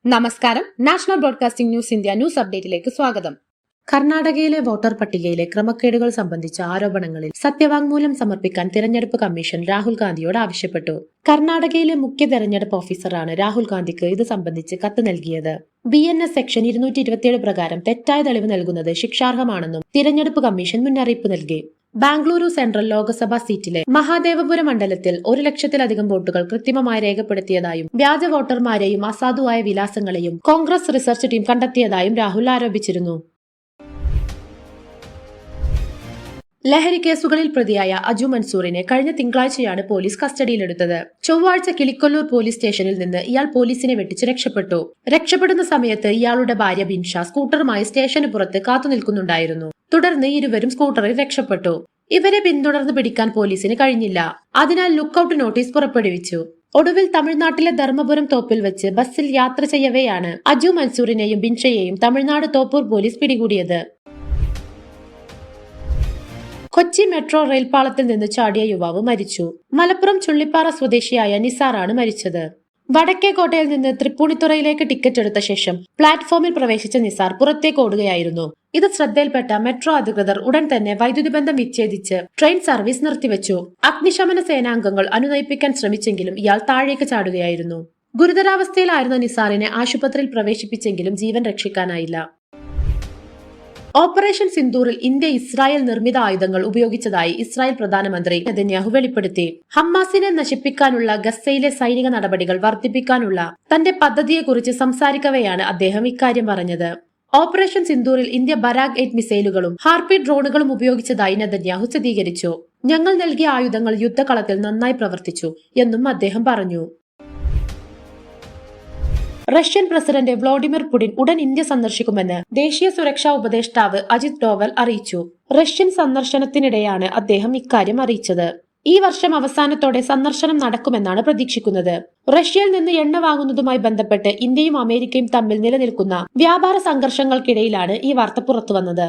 നമസ്കാരം. National broadcasting news India news അപ്ഡേറ്റിലേക്ക് സ്വാഗതം. കർണാടകയിലെ വോട്ടർ പട്ടികയിലെ ക്രമക്കേടുകൾ സംബന്ധിച്ച ആരോപണങ്ങളിൽ സത്യവാങ്മൂലം സമർപ്പിക്കാൻ തിരഞ്ഞെടുപ്പ് കമ്മീഷൻ രാഹുൽ ഗാന്ധിയോട് ആവശ്യപ്പെട്ടു. കർണാടകയിലെ മുഖ്യ തെരഞ്ഞെടുപ്പ് ഓഫീസറാണ് രാഹുൽ ഗാന്ധിക്ക് ഇത് സംബന്ധിച്ച് കത്ത് നൽകിയത്. BNS സെക്ഷൻ 227 പ്രകാരം തെറ്റായ തെളിവ് നൽകുന്നത് ശിക്ഷാർഹമാണെന്നും തിരഞ്ഞെടുപ്പ് കമ്മീഷൻ മുന്നറിയിപ്പ് നൽകി. ബാംഗ്ലൂരു സെൻട്രൽ ലോക്സഭാ സീറ്റിലെ മഹാദേവപുര മണ്ഡലത്തിൽ 1,00,000-ലധികം വോട്ടുകൾ കൃത്രിമമായി രേഖപ്പെടുത്തിയതായും വ്യാജ വോട്ടർമാരെയും അസാധുവായ വിലാസങ്ങളെയും കോൺഗ്രസ് റിസർച്ച് ടീം കണ്ടെത്തിയതായും രാഹുൽ ആരോപിച്ചിരുന്നു. ലഹരി കേസുകളിൽ പ്രതിയായ അജു മൻസൂറിനെ കഴിഞ്ഞ തിങ്കളാഴ്ചയാണ് പോലീസ് കസ്റ്റഡിയിലെടുത്തത്. ചൊവ്വാഴ്ച കിളിക്കൊല്ലൂർ പോലീസ് സ്റ്റേഷനിൽ നിന്ന് ഇയാൾ പോലീസിനെ വെട്ടിച്ച് രക്ഷപ്പെട്ടു. രക്ഷപ്പെടുന്ന സമയത്ത് ഇയാളുടെ ഭാര്യ ബിൻഷ സ്കൂട്ടറുമായി സ്റ്റേഷന് പുറത്ത് കാത്തുനിൽക്കുന്നുണ്ടായിരുന്നു. തുടർന്ന് ഇരുവരും സ്കൂട്ടറിൽ രക്ഷപ്പെട്ടു. ഇവരെ പിന്തുടർന്ന് പിടിക്കാൻ പോലീസിന് കഴിഞ്ഞില്ല. അതിനാൽ ലുക്കൌട്ട് നോട്ടീസ് പുറപ്പെടുവിച്ചു. ഒടുവിൽ തമിഴ്നാട്ടിലെ ധർമ്മപുരം തോപ്പിൽ വെച്ച് ബസ്സിൽ യാത്ര ചെയ്യവെയാണ് അജു മൻസൂറിനെയും ബിൻഷയെയും തമിഴ്നാട് തോപ്പൂർ പോലീസ് പിടികൂടിയത്. കൊച്ചി മെട്രോ റെയിൽപാളത്തിൽ നിന്ന് ചാടിയ യുവാവ് മരിച്ചു. മലപ്പുറം ചുള്ളിപ്പാറ സ്വദേശിയായ നിസാറാണ് മരിച്ചത്. വടക്കേക്കോട്ടയിൽ നിന്ന് തൃപ്പൂണിത്തുറയിലേക്ക് ടിക്കറ്റ് എടുത്ത ശേഷം പ്ലാറ്റ്ഫോമിൽ പ്രവേശിച്ച നിസാർ പുറത്തേക്ക് ഓടുകയായിരുന്നു. ഇത് ശ്രദ്ധയിൽപ്പെട്ട മെട്രോ അധികൃതർ ഉടൻ തന്നെ വൈദ്യുതി ബന്ധം വിച്ഛേദിച്ച് ട്രെയിൻ സർവീസ് നിർത്തിവെച്ചു. അഗ്നിശമന സേനാംഗങ്ങൾ അനുനയിപ്പിക്കാൻ ശ്രമിച്ചെങ്കിലും ഇയാൾ താഴേക്ക് ചാടുകയായിരുന്നു. ഗുരുതരാവസ്ഥയിലായിരുന്ന നിസാറിനെ ആശുപത്രിയിൽ പ്രവേശിപ്പിച്ചെങ്കിലും ജീവൻ രക്ഷിക്കാനായില്ല. ഓപ്പറേഷൻ സിന്ദൂറിൽ ഇന്ത്യ ഇസ്രായേൽ നിർമ്മിത ആയുധങ്ങൾ ഉപയോഗിച്ചതായി ഇസ്രായേൽ പ്രധാനമന്ത്രി നെതന്യാഹു വെളിപ്പെടുത്തി. ഹമ്മാസിനെ നശിപ്പിക്കാനുള്ള ഗസയിലെ സൈനിക നടപടികൾ വർദ്ധിപ്പിക്കാനുള്ള തന്റെ പദ്ധതിയെക്കുറിച്ച് സംസാരിക്കവെയാണ് അദ്ദേഹം ഇക്കാര്യം പറഞ്ഞത്. ഓപ്പറേഷൻ സിന്ദൂറിൽ ഇന്ത്യ ബരാഗ് 8 മിസൈലുകളും ഹാർപി ഡ്രോണുകളും ഉപയോഗിച്ചതായി നെതന്യാഹു സ്ഥിരീകരിച്ചു. ഞങ്ങൾ നൽകിയ ആയുധങ്ങൾ യുദ്ധകളത്തിൽ നന്നായി പ്രവർത്തിച്ചു എന്നും അദ്ദേഹം പറഞ്ഞു. റഷ്യൻ പ്രസിഡന്റ് വ്ളാഡിമിർ പുടിൻ ഉടൻ ഇന്ത്യ സന്ദർശിക്കുമെന്ന് ദേശീയ സുരക്ഷാ ഉപദേഷ്ടാവ് അജിത് ഡോവൽ അറിയിച്ചു. റഷ്യൻ സന്ദർശനത്തിനിടെയാണ് അദ്ദേഹം ഇക്കാര്യം അറിയിച്ചത്. ഈ വർഷം അവസാനത്തോടെ സന്ദർശനം നടക്കുമെന്നാണ് പ്രതീക്ഷിക്കുന്നത്. റഷ്യയിൽ നിന്ന് എണ്ണ വാങ്ങുന്നതുമായി ബന്ധപ്പെട്ട് ഇന്ത്യയും അമേരിക്കയും തമ്മിൽ നിലനിൽക്കുന്ന വ്യാപാര സംഘർഷങ്ങൾക്കിടയിലാണ് ഈ വാർത്ത പുറത്തുവന്നത്.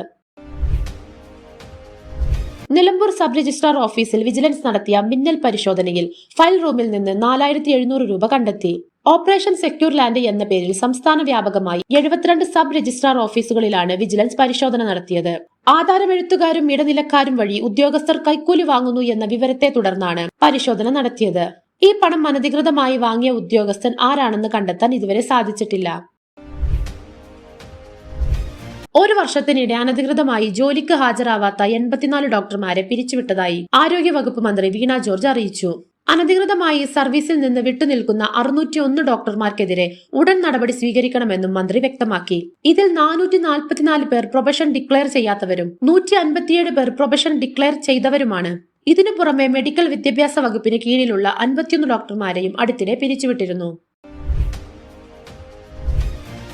നിലമ്പൂർ സബ് രജിസ്ട്രാർ ഓഫീസിൽ വിജിലൻസ് നടത്തിയ മിന്നൽ പരിശോധനയിൽ ഫയൽ റൂമിൽ നിന്ന് 4,700 രൂപ കണ്ടെത്തി. ഓപ്പറേഷൻ സെക്യൂർ ലാൻഡ് എന്ന പേരിൽ സംസ്ഥാന വ്യാപകമായി 72 സബ് രജിസ്ട്രാർ ഓഫീസുകളിലാണ് വിജിലൻസ് പരിശോധന നടത്തിയത്. ആധാരമെഴുത്തുകാരും ഇടനിലക്കാരും വഴി ഉദ്യോഗസ്ഥർ കൈക്കൂലി വാങ്ങുന്നു എന്ന വിവരത്തെ തുടർന്നാണ് പരിശോധന നടത്തിയത്. ഈ പണം അനധികൃതമായി വാങ്ങിയ ഉദ്യോഗസ്ഥൻ ആരാണെന്ന് കണ്ടെത്താൻ ഇതുവരെ സാധിച്ചിട്ടില്ല. ഒരു വർഷത്തിനിടെ അനധികൃതമായി ജോലിക്ക് ഹാജരാവാത്ത 84 ഡോക്ടർമാരെ പിരിച്ചുവിട്ടതായി ആരോഗ്യവകുപ്പ് മന്ത്രി വീണ ജോർജ് അറിയിച്ചു. അനധികൃതമായി സർവീസിൽ നിന്ന് വിട്ടുനിൽക്കുന്ന 601 ഡോക്ടർമാർക്കെതിരെ ഉടൻ നടപടി സ്വീകരിക്കണമെന്നും മന്ത്രി വ്യക്തമാക്കി. ഇതിൽ 444 പേർ പ്രൊബഷൻ ഡിക്ലെയർ ചെയ്യാത്തവരും 157 പേർ പ്രൊബഷൻ ഡിക്ലെയർ ചെയ്തവരുമാണ്. ഇതിനു പുറമെ മെഡിക്കൽ വിദ്യാഭ്യാസ വകുപ്പിന് കീഴിലുള്ള 51 ഡോക്ടർമാരെയും അടുത്തിടെ പിരിച്ചുവിട്ടിരുന്നു.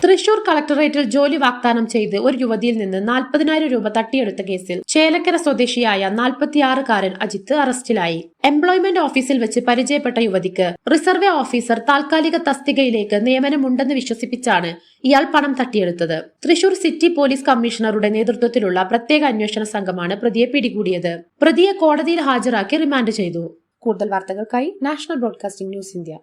തൃശൂർ കളക്ടറേറ്റിൽ ജോലി വാഗ്ദാനം ചെയ്ത് ഒരു യുവതിയിൽ നിന്ന് 40,000 രൂപ തട്ടിയെടുത്ത കേസിൽ ചേലക്കര സ്വദേശിയായ 46-കാരൻ അജിത്ത് അറസ്റ്റിലായി. എംപ്ലോയ്മെന്റ് ഓഫീസിൽ വെച്ച് പരിചയപ്പെട്ട യുവതിക്ക് റിസർവേ ഓഫീസർ താൽക്കാലിക തസ്തികയിലേക്ക് നിയമനമുണ്ടെന്ന് വിശ്വസിപ്പിച്ചാണ് ഇയാൾ പണം തട്ടിയെടുത്തത്. തൃശൂർ സിറ്റി പോലീസ് കമ്മീഷണറുടെ നേതൃത്വത്തിലുള്ള പ്രത്യേക അന്വേഷണ സംഘമാണ് പ്രതിയെ പിടികൂടിയത്. പ്രതിയെ കോടതിയിൽ ഹാജരാക്കി റിമാൻഡ് ചെയ്തു. കൂടുതൽ വാർത്തകൾക്കായി നാഷണൽ ബ്രോഡ്കാസ്റ്റിംഗ് ന്യൂസ് ഇന്ത്യ.